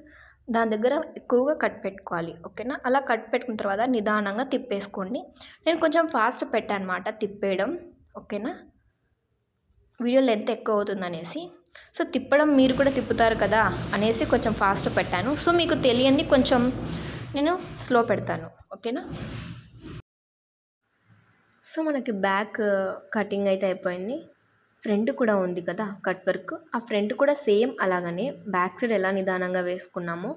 దాని దగ్గర ఎక్కువగా కట్ పెట్టుకోవాలి. ఓకేనా? అలా కట్ పెట్టుకున్న తర్వాత నిదానంగా తిప్పేసుకోండి. నేను కొంచెం ఫాస్ట్ పెట్టాను అనమాట తిప్పేయడం. ఓకేనా? వీడియో లెంత్ ఎక్కువ అవుతుందనేసి. సో తిప్పడం మీరు కూడా తిప్పుతారు కదా అనేసి కొంచెం ఫాస్ట్ పెట్టాను. సో మీకు తెలియంది కొంచెం నేను స్లో పెడతాను. ఓకేనా? సో మనకి బ్యాక్ కటింగ్ అయితే అయిపోయింది. ఫ్రంట్ కూడా ఉంది కదా కట్ వర్క్. ఆ ఫ్రంట్ కూడా సేమ్ అలాగనే బ్యాక్ సైడ్ ఎలా నిదానంగా వేసుకున్నామో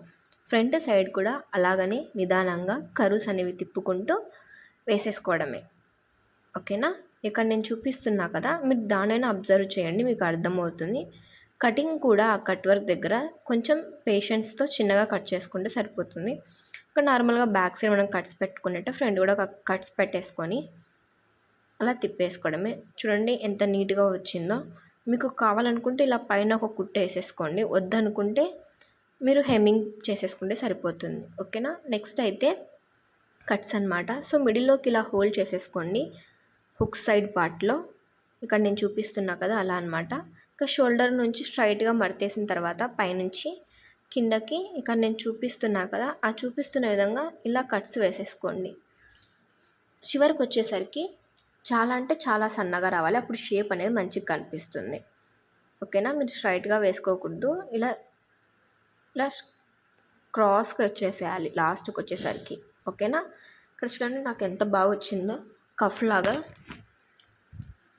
ఫ్రంట్ సైడ్ కూడా అలాగనే నిదానంగా కర్వ్స్ అనేవి తిప్పుకుంటూ వేసేసుకోవడమే. ఓకేనా? ఇక్కడ నేను చూపిస్తున్నా కదా మీరు దానైనా అబ్జర్వ్ చేయండి, మీకు అర్థమవుతుంది. కటింగ్ కూడా ఆ కట్ వర్క్ దగ్గర కొంచెం పేషెన్స్తో చిన్నగా కట్ చేసుకుంటే సరిపోతుంది. ఇక్కడ నార్మల్గా బ్యాక్ సైడ్ మనం కట్స్ పెట్టుకున్నట్టు ఫ్రంట్ కూడా కట్స్ పెట్టేసుకొని అలా తిప్పేసుకోవడమే. చూడండి ఎంత నీట్‌గా వచ్చిందో. మీకు కావాలనుకుంటే ఇలా పైన ఒక కుట్టు వేసేసుకోండి. వద్దనుకుంటే మీరు హెమ్మింగ్ చేసేసుకుంటే సరిపోతుంది. ఓకేనా? నెక్స్ట్ అయితే కట్స్ అనమాట. సో మిడిల్‌లోకి ఇలా హోల్డ్ చేసేసుకోండి. హుక్ సైడ్ పార్ట్‌లో ఇక్కడ నేను చూపిస్తున్నా కదా అలా అనమాట. ఇక షోల్డర్ నుంచి స్ట్రైట్‌గా మడతేసిన తర్వాత పైనుంచి కిందకి ఇక్కడ నేను చూపిస్తున్నా కదా ఆ చూపిస్తున్న విధంగా ఇలా కట్స్ వేసేసుకోండి. చివరికి వచ్చేసరికి చాలా అంటే చాలా సన్నగా రావాలి. అప్పుడు షేప్ అనేది మంచిగా కనిపిస్తుంది. ఓకేనా? మీరు స్ట్రైట్‌గా వేసుకోకూడదు. ఇలా ఇలా క్రాస్‌గా వచ్చేసేయాలి లాస్ట్‌కి వచ్చేసరికి. ఓకేనా? ఇక్కడ చూడండి నాకు ఎంత బాగా వచ్చిందో కఫ్ లాగా.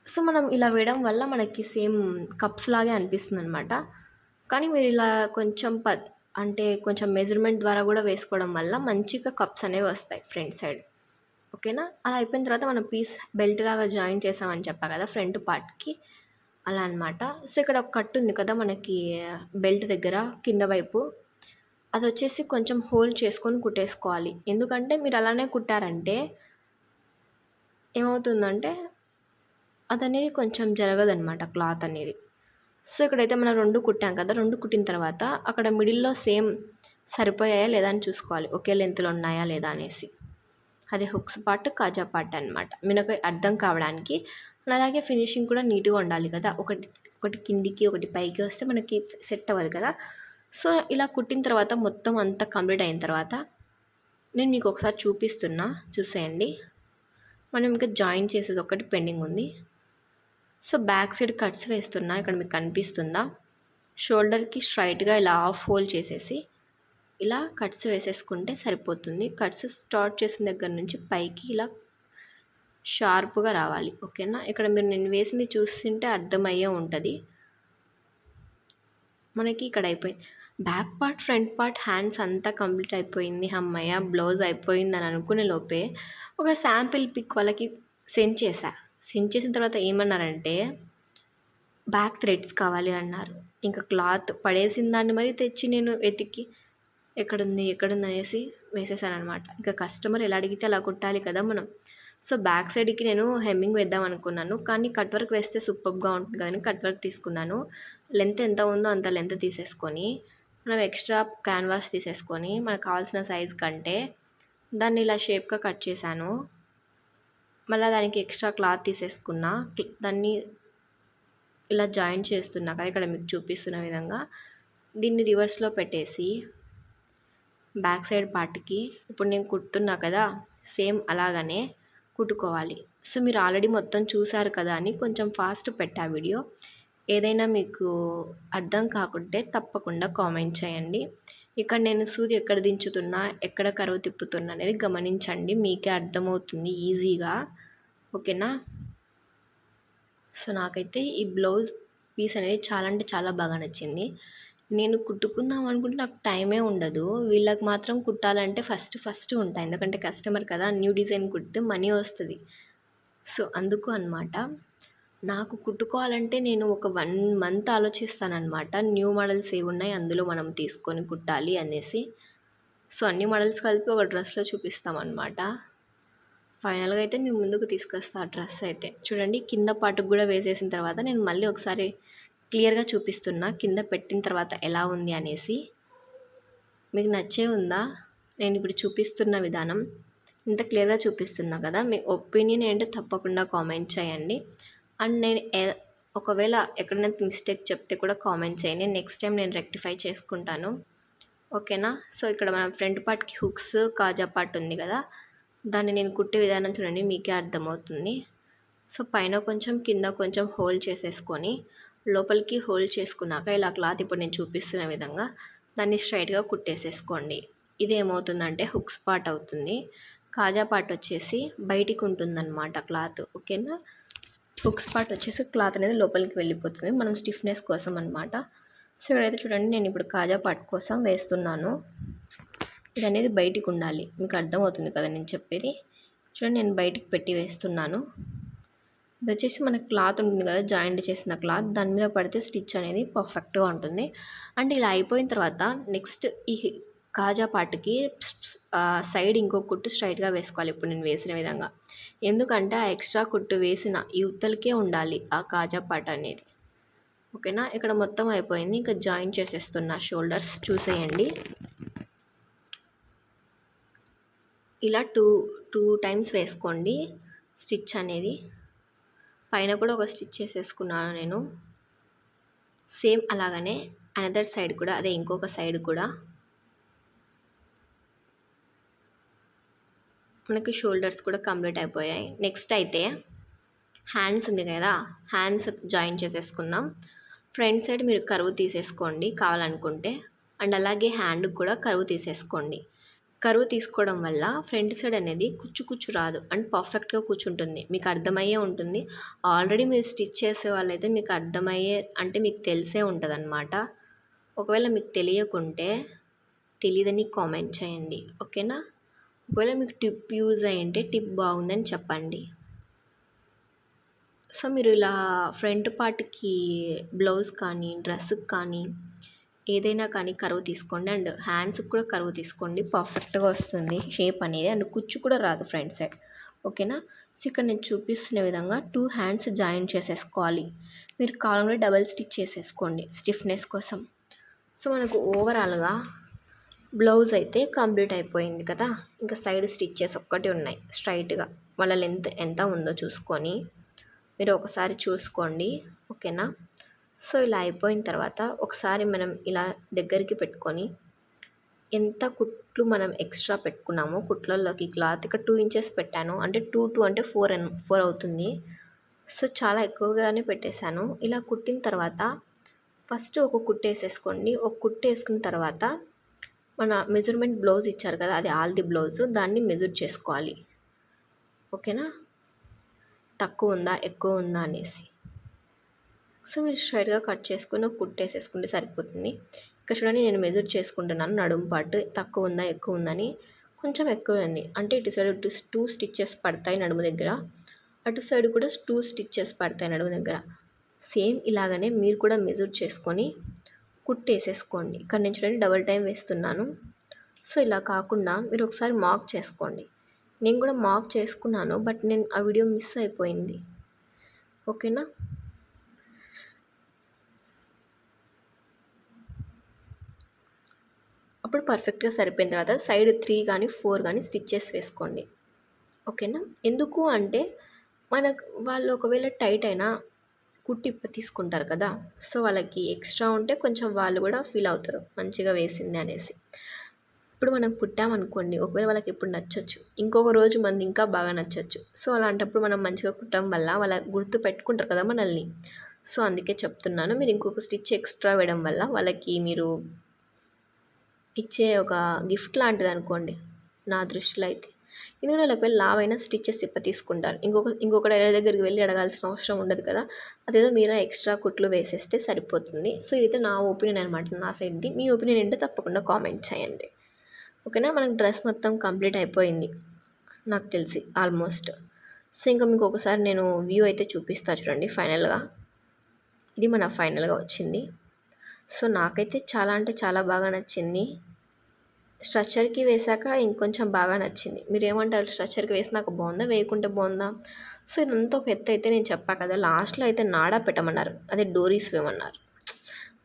సో మనం ఇలా వేయడం వల్ల మనకి సేమ్ కప్స్ లాగే అనిపిస్తుంది అనమాట. కానీ మీరు ఇలా కొంచెం అంటే కొంచెం మెజర్మెంట్ ద్వారా కూడా వేసుకోవడం వల్ల మంచిగా కప్స్ అనేవి వస్తాయి ఫ్రంట్ సైడ్. ఓకేనా? అలా అయిపోయిన తర్వాత మనం పీస్ బెల్ట్ లాగా జాయిన్ చేసామని చెప్పా కదా ఫ్రంట్ పార్ట్‌కి అలా అనమాట. సో ఇక్కడ ఒక కట్ ఉంది కదా మనకి బెల్ట్ దగ్గర కింద వైపు, అది వచ్చేసి కొంచెం హోల్డ్ చేసుకొని కుట్టేసుకోవాలి. ఎందుకంటే మీరు అలానే కుట్టారంటే ఏమవుతుందంటే అదనేది కొంచెం జరగదనమాట క్లాత్ అనేది. సో ఇక్కడైతే మనం 2 కుట్టాం కదా, 2 కుట్టిన తర్వాత అక్కడ మిడిల్‌లో సేమ్ సరిపోయాయా లేదా అని చూసుకోవాలి. ఒకే లెంత్‌లో ఉన్నాయా లేదా అనేసి. అది హుక్స్ పార్ట్, కాజా పార్ట్ అనమాట. మనకు అర్థం కావడానికి. అలాగే ఫినిషింగ్ కూడా నీట్‌గా ఉండాలి కదా. ఒకటి కిందికి ఒకటి పైకి వస్తే మనకి సెట్ అవ్వదు కదా. సో ఇలా కుట్టిన తర్వాత మొత్తం అంతా కంప్లీట్ అయిన తర్వాత నేను మీకు ఒకసారి చూపిస్తున్నా, చూసేయండి. మనం ఇంకా జాయిన్ చేసేది ఒకటి పెండింగ్ ఉంది. సో బ్యాక్ సైడ్ కట్స్ వేస్తున్నా, ఇక్కడ మీకు కనిపిస్తుందా? షోల్డర్కి స్ట్రైట్‌గా ఇలా హాఫ్ ఫోల్డ్ చేసేసి ఇలా కట్స్ వేసేసుకుంటే సరిపోతుంది. కట్స్ స్టార్ట్ చేసిన దగ్గర నుంచి పైకి ఇలా షార్ప్‌గా రావాలి. ఓకేనా? ఇక్కడ మీరు నేను వేసింది చూస్తుంటే అర్థమయ్యే ఉంటుంది. మనకి ఇక్కడ అయిపోయింది. Back part, front part, hands అంతా కంప్లీట్ అయిపోయింది. హమ్మయ్య! బ్లౌజ్ అయిపోయిందని అనుకునే లోపే ఒక శాంపిల్ పిక్ వాళ్ళకి సెండ్ చేశా. సెండ్ చేసిన తర్వాత ఏమన్నారంటే బ్యాక్ థ్రెడ్స్ కావాలి అన్నారు. ఇంకా క్లాత్ పడేసిన దాన్ని మరి తెచ్చి నేను వెతికి ఎక్కడుంది అనేసి వేసేసాననమాట. ఇంకా కస్టమర్ ఎలా అడిగితే అలా కుట్టాలి కదా మనం. సో బ్యాక్ సైడ్కి నేను హెమ్మింగ్ వేద్దాం అనుకున్నాను, కానీ కట్ వర్క్ వేస్తే సూపర్గా ఉంటుంది కదని కట్ వర్క్ తీసుకున్నాను. లెంత్ ఎంత ఉందో అంత లెంత్ తీసేసుకొని మనం ఎక్స్ట్రా క్యాన్వాస్ తీసేసుకొని మనకు కావాల్సిన సైజ్ కంటే దాన్ని ఇలా షేప్‌గా కట్ చేశాను. మళ్ళా దానికి ఎక్స్ట్రా క్లాత్ తీసేసుకున్నా. దాన్ని ఇలా జాయిన్ చేస్తున్నా కదా, ఇక్కడ మీకు చూపిస్తున్న విధంగా దీన్ని రివర్స్‌లో పెట్టేసి బ్యాక్ సైడ్ పార్ట్‌కి ఇప్పుడు నేను కుడుతున్నా కదా, సేమ్ అలాగనే కుట్టుకోవాలి. సో మీరు ఆల్రెడీ మొత్తం చూసారు కదా అని కొంచెం ఫాస్ట్ పెట్టా వీడియో. ఏదైనా మీకు అర్థం కాకుంటే తప్పకుండా కామెంట్ చేయండి. ఇక్కడ నేను సూది ఎక్కడ దించుతున్నా, ఎక్కడ కరువు తిప్పుతున్నా అనేది గమనించండి, మీకే అర్థమవుతుంది ఈజీగా. ఓకేనా. సో నాకైతే ఈ బ్లౌజ్ పీస్ అనేది చాలా అంటే చాలా బాగా నచ్చింది. నేను కుట్టుకుందాం అనుకుంటే నాకు టైమే ఉండదు. వీళ్ళకి మాత్రం కుట్టాలంటే ఫస్ట్ ఉంటా. ఎందుకంటే కస్టమర్ కదా, న్యూ డిజైన్ కుడితే మనీ వస్తుంది. సో అందుకు అనమాట. నాకు కుట్టుకోవాలంటే నేను ఒక 1 మంత్ ఆలోచిస్తానన్నమాట. న్యూ మోడల్స్ ఏవున్నాయి అందులో మనం తీసుకొని కుట్టాలి అనేసి. సో అన్ని మోడల్స్ కలిపి ఒక డ్రెస్లో చూపిస్తామన్నమాట. ఫైనల్గా అయితే మీ ముందుకు తీసుకొస్తా ఆ డ్రెస్ అయితే. చూడండి, కింద పార్ట్కి కూడా వేసేసిన తర్వాత నేను మళ్ళీ ఒకసారి క్లియర్గా చూపిస్తున్నా కింద పెట్టిన తర్వాత ఎలా ఉంది అనేసి. మీకు నచ్చే ఉందా నేను ఇప్పుడు చూపిస్తున్న విధానం? ఇంత క్లియర్గా చూపిస్తున్నా కదా, మీ ఒపీనియన్ ఏంటో తప్పకుండా కామెంట్ చేయండి. అండ్ నేను ఒకవేళ ఎక్కడైనా మిస్టేక్ చెప్తే కూడా కామెంట్ చేయండి. నెక్స్ట్ టైం నేను రెక్టిఫై చేసుకుంటాను. ఓకేనా. సో ఇక్కడ మన ఫ్రంట్ పార్ట్కి హుక్స్, కాజా పార్ట్ ఉంది కదా, దాన్ని నేను కుట్టే విధానం చూడండి, మీకే అర్థమవుతుంది. సో పైన కొంచెం కింద కొంచెం హోల్డ్ చేసేసుకొని లోపలికి హోల్డ్ చేసుకున్నాక ఇలా క్లాత్ ఇప్పుడు నేను చూపిస్తున్న విధంగా దాన్ని స్ట్రైట్గా కుట్టేసేసుకోండి. ఇది ఏమవుతుందంటే హుక్స్ పార్ట్ అవుతుంది. కాజా పార్ట్ వచ్చేసి బయటికి ఉంటుందన్నమాట క్లాత్. ఓకేనా. హుక్స్ పార్ట్ వచ్చేసి క్లాత్ అనేది లోపలికి వెళ్ళిపోతుంది, మనం స్టిఫ్నెస్ కోసం అనమాట. సో ఇక్కడైతే చూడండి, నేను ఇప్పుడు కాజా పార్ట్ కోసం వేస్తున్నాను. ఇది అనేది బయటికి ఉండాలి, మీకు అర్థమవుతుంది కదా నేను చెప్పేది. చూడండి, నేను బయటికి పెట్టి వేస్తున్నాను. ఇది వచ్చేసి మనకి క్లాత్ ఉంటుంది కదా, జాయింట్ చేసిన క్లాత్, దాని మీద పడితే స్టిచ్ అనేది పర్ఫెక్ట్గా ఉంటుంది. అండ్ ఇలా అయిపోయిన తర్వాత నెక్స్ట్ ఈ కాజా పార్ట్కి సైడ్ ఇంకో కుట్టు స్ట్రైట్గా వేసుకోవాలి ఇప్పుడు నేను వేసిన విధంగా. ఎందుకంటే ఆ ఎక్స్ట్రా కుట్టు వేసిన యువతలకే ఉండాలి ఆ కాజా పార్ట్ అనేది. ఓకేనా. ఇక్కడ మొత్తం అయిపోయింది, ఇంకా జాయిన్ చేసేస్తున్నా. షోల్డర్స్ చూసేయండి, ఇలా టూ టైమ్స్ వేసుకోండి స్టిచ్ అనేది. పైన కూడా ఒక స్టిచ్ చేసేసుకున్నాను నేను. సేమ్ అలాగనే అనదర్ సైడ్ కూడా, అదే ఇంకొక సైడ్ కూడా మనకి షోల్డర్స్ కూడా కంప్లీట్ అయిపోయాయి. నెక్స్ట్ అయితే హ్యాండ్స్ ఉంది కదా, హ్యాండ్స్ జాయిన్ చేసేసుకుందాం. ఫ్రంట్ సైడ్ మీరు కరువు తీసేసుకోండి కావాలనుకుంటే, అండ్ అలాగే హ్యాండ్కి కూడా కరువు తీసేసుకోండి. కరువు తీసుకోవడం వల్ల ఫ్రంట్ సైడ్ అనేది కుచ్చు రాదు అండ్ పర్ఫెక్ట్గా కూర్చుంటుంది, మీకు అర్థమయ్యే ఉంటుంది. ఆల్రెడీ మీరు స్టిచ్ చేసే వాళ్ళైతే మీకు అర్థమయ్యే అంటే మీకు తెలిసే ఉంటుంది అన్నమాట. ఒకవేళ మీకు తెలియకుంటే తెలియదని కామెంట్ చేయండి. ఓకేనా. ఒకవేళ మీకు టిప్ యూజ్ అయ్యింటే టిప్ బాగుందని చెప్పండి. సో మీరు ఇలా ఫ్రంట్ పార్ట్కి బ్లౌజ్ కానీ డ్రెస్కి కానీ ఏదైనా కానీ కరువు తీసుకోండి, అండ్ హ్యాండ్స్కి కూడా కరువు తీసుకోండి, పర్ఫెక్ట్గా వస్తుంది షేప్ అనేది, అండ్ కుచ్చు కూడా రాదు ఫ్రంట్ సైడ్. ఓకేనా. సో ఇక్కడ నేను చూపిస్తున్న విధంగా 2 హ్యాండ్స్ జాయిన్ చేసేసుకోవాలి. మీరు కావాలంటే డబల్ స్టిచ్ చేసేసుకోండి స్టిఫ్నెస్ కోసం. సో మనకు ఓవరాల్గా బ్లౌజ్ అయితే కంప్లీట్ అయిపోయింది కదా, ఇంకా సైడ్ స్టిచ్చెస్ ఒక్కటి ఉన్నాయి స్ట్రైట్గా. వాళ్ళ లెంత్ ఎంత ఉందో చూసుకొని మీరు ఒకసారి చూసుకోండి. ఓకేనా. సో ఇలా అయిపోయిన తర్వాత ఒకసారి మనం ఇలా దగ్గరికి పెట్టుకొని ఎంత కుట్లు మనం ఎక్స్ట్రా పెట్టుకున్నామో కుట్లలోకి క్లాత్ ఇక్కడ 2 ఇంచెస్ పెట్టాను, అంటే 2 అంటే 4 అవుతుంది. సో చాలా ఎక్కువగానే పెట్టేశాను. ఇలా కుట్టిన తర్వాత ఫస్ట్ ఒక కుట్టు వేసేసుకోండి. ఒక కుట్టు వేసుకున్న తర్వాత మన మెజర్మెంట్ బ్లౌజ్ ఇచ్చారు కదా, అది ఆల్ది బ్లౌజ్, దాన్ని మెజర్ చేసుకోవాలి. ఓకేనా. తక్కువ ఉందా ఎక్కువ ఉందా అనేసి. సో మీరు స్ట్రైట్గా కట్ చేసుకుని ఒక కుట్టేసేసుకుంటే సరిపోతుంది. ఇక్కడ చూడండి, నేను మెజర్ చేసుకుంటున్నాను నడుము పార్ట్ తక్కువ ఉందా ఎక్కువ ఉందని. కొంచెం ఎక్కువ ఉంది, అంటే ఇటు సైడ్ 2 స్టిచ్చెస్ పడతాయి నడుము దగ్గర, అటు సైడ్ కూడా 2 స్టిచ్చెస్ పడతాయి నడుము దగ్గర. సేమ్ ఇలాగనే మీరు కూడా మెజర్ చేసుకొని కుట్టేసేసుకోండి. ఇక్కడ నేను చూడండి డబల్ టైం వేస్తున్నాను. సో ఇలా కాకుండా మీరు ఒకసారి మార్క్ చేసుకోండి. నేను కూడా మార్క్ చేసుకున్నాను, బట్ నేను ఆ వీడియో మిస్ అయిపోయింది. ఓకేనా. అప్పుడు పర్ఫెక్ట్గా సరిపోయిన తర్వాత సైడ్ 3 కానీ 4 కానీ స్టిచ్చెస్ వేసుకోండి. ఓకేనా. ఎందుకు అంటే వాళ్ళు ఒకవేళ టైట్ అయినా కుట్టి తీసుకుంటారు కదా, సో వాళ్ళకి ఎక్స్ట్రా ఉంటే కొంచెం వాళ్ళు కూడా ఫీల్ అవుతారు మంచిగా వేసింది అనేసి. ఇప్పుడు మనం కుట్టామనుకోండి, ఒకవేళ వాళ్ళకి ఇప్పుడు నచ్చొచ్చు, ఇంకొక రోజు మంది ఇంకా బాగా నచ్చొచ్చు. సో అలాంటప్పుడు మనం మంచిగా కుట్టడం వల్ల వాళ్ళ గుర్తు పెట్టుకుంటారు కదా మనల్ని. సో అందుకే చెప్తున్నాను, మీరు ఇంకొక స్టిచ్ ఎక్స్ట్రా వేయడం వల్ల వాళ్ళకి మీరు ఇచ్చే ఒక గిఫ్ట్ లాంటిది అనుకోండి నా దృష్టిలో అయితే. ఎందుకంటే వాళ్ళు ఒకవేళ లావైనా స్టిచ్చెస్ తీసుకుంటారు. ఇంకొక టైలర్ దగ్గరికి వెళ్ళి అడగాల్సిన అవసరం ఉండదు కదా. అదేదో మీరే ఎక్స్ట్రా కుట్లు వేసేస్తే సరిపోతుంది. సో ఇదైతే నా ఒపీనియన్ అనమాట, నా సైడ్ది. మీ ఒపీనియన్ ఏంటో తప్పకుండా కామెంట్ చేయండి. ఓకేనా. మనకు డ్రెస్ మొత్తం కంప్లీట్ అయిపోయింది నాకు తెలిసి ఆల్మోస్ట్. సో ఇంకా మీకు ఒకసారి నేను వ్యూ అయితే చూపిస్తా చూడండి ఫైనల్గా. ఇది మన ఫైనల్గా వచ్చింది. సో నాకైతే చాలా అంటే చాలా బాగా నచ్చింది. స్ట్రక్చర్కి వేసాక ఇంకొంచెం బాగా నచ్చింది. మీరేమంటారు, స్ట్రక్చర్కి వేసినాక బాగుందా, వేయకుంటే బాగుందా? సో ఇదంతా ఒక ఎత్తు అయితే నేను చెప్పా కదా, లాస్ట్లో అయితే నాడా పెట్టమన్నారు, అదే డోరీస్ వేయమన్నారు.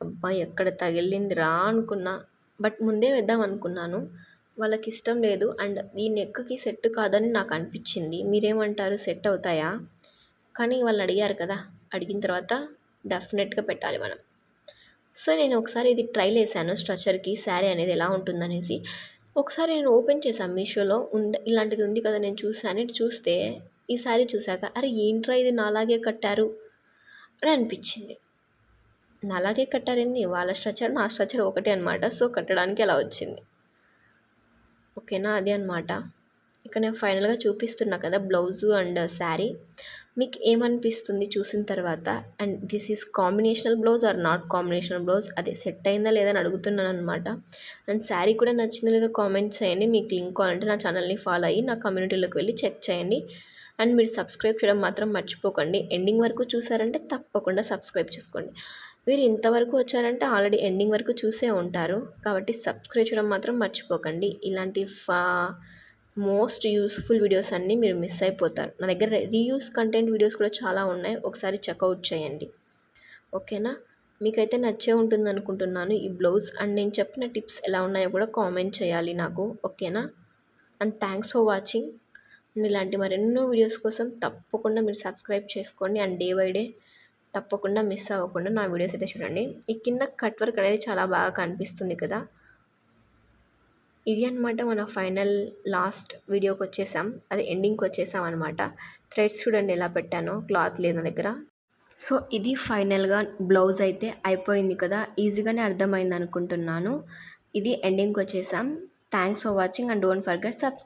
అబ్బా ఎక్కడ తగిలిందిరా అనుకున్నా, బట్ ముందే వేద్దాం అనుకున్నాను. వాళ్ళకి ఇష్టం లేదు అండ్ ఈ నెక్కి సెట్ కాదని నాకు అనిపించింది. మీరేమంటారు, సెట్ అవుతాయా? కానీ వాళ్ళు అడిగారు కదా, అడిగిన తర్వాత డెఫినెట్గా పెట్టాలి మనం. సో నేను ఒకసారి ఇది ట్రైల్ వేసాను స్ట్రక్చర్కి శారీ అనేది ఎలా ఉంటుందనేసి. ఒకసారి నేను ఓపెన్ చేశాను మీషోలో, ఇలాంటిది ఉంది కదా నేను చూసాను. చూస్తే ఈ శారీ చూశాక అరే ఏంట్రా ఇది నాలాగే కట్టారు అని అనిపించింది. నాలాగే కట్టారేంది, వాళ్ళ స్ట్రక్చర్ నా స్ట్రక్చర్ ఒకటే అనమాట. సో కట్టడానికి అలా వచ్చింది. ఓకేనా, అదే అనమాట. ఇక నేను ఫైనల్గా చూపిస్తున్నా కదా బ్లౌజు అండ్ శారీ. మీకు ఏమనిపిస్తుంది చూసిన తర్వాత? And this is combinational blouse or not combinational blouse, అదే సెట్ అయిందా లేదా అని అడుగుతున్నాను అనమాట. అండ్ శారీ కూడా నచ్చిందో లేదో కామెంట్ చేయండి. మీకు లింక్ కావాలంటే నా ఛానల్ని ఫాలో అయ్యి నా కమ్యూనిటీలోకి వెళ్ళి చెక్ చేయండి. అండ్ మీరు సబ్స్క్రైబ్ చేయడం మాత్రం మర్చిపోకండి. ఎండింగ్ వరకు చూసారంటే తప్పకుండా సబ్స్క్రైబ్ చేసుకోండి. మీరు ఇంతవరకు వచ్చారంటే ఆల్రెడీ ఎండింగ్ వరకు చూసే ఉంటారు, కాబట్టి సబ్స్క్రైబ్ చేయడం మాత్రం మర్చిపోకండి. ఇలాంటి మోస్ట్ యూస్ఫుల్ వీడియోస్ అన్నీ మీరు మిస్ అయిపోతారు. నా దగ్గర రీయూస్ కంటెంట్ వీడియోస్ కూడా చాలా ఉన్నాయి, ఒకసారి చెక్అవుట్ చేయండి. ఓకేనా. మీకైతే నచ్చే ఉంటుంది అనుకుంటున్నాను ఈ బ్లౌజ్. అండ్ నేను చెప్పిన టిప్స్ ఎలా ఉన్నాయో కూడా కామెంట్ చేయాలి నాకు. ఓకేనా. And thanks for watching. And ఇలాంటి మరెన్నో వీడియోస్ కోసం తప్పకుండా మీరు సబ్స్క్రైబ్ చేసుకోండి. అండ్ డే బై డే తప్పకుండా మిస్ అవ్వకుండా నా వీడియోస్ అయితే చూడండి. ఈ కింద కట్ వర్క్ అనేది చాలా బాగా కనిపిస్తుంది కదా. ఇది అనమాట మన ఫైనల్ లాస్ట్ వీడియోకి వచ్చేసాం, అది ఎండింగ్కి వచ్చేసాం అనమాట. థ్రెడ్స్ చూడండి ఎలా పెట్టానో, క్లాత్ లేదు నా దగ్గర. సో ఇది ఫైనల్గా బ్లౌజ్ అయితే అయిపోయింది కదా, ఈజీగానే అర్థమైంది అనుకుంటున్నాను. ఇది ఎండింగ్కి వచ్చేసాం. Thanks for watching and don't forget subscribe.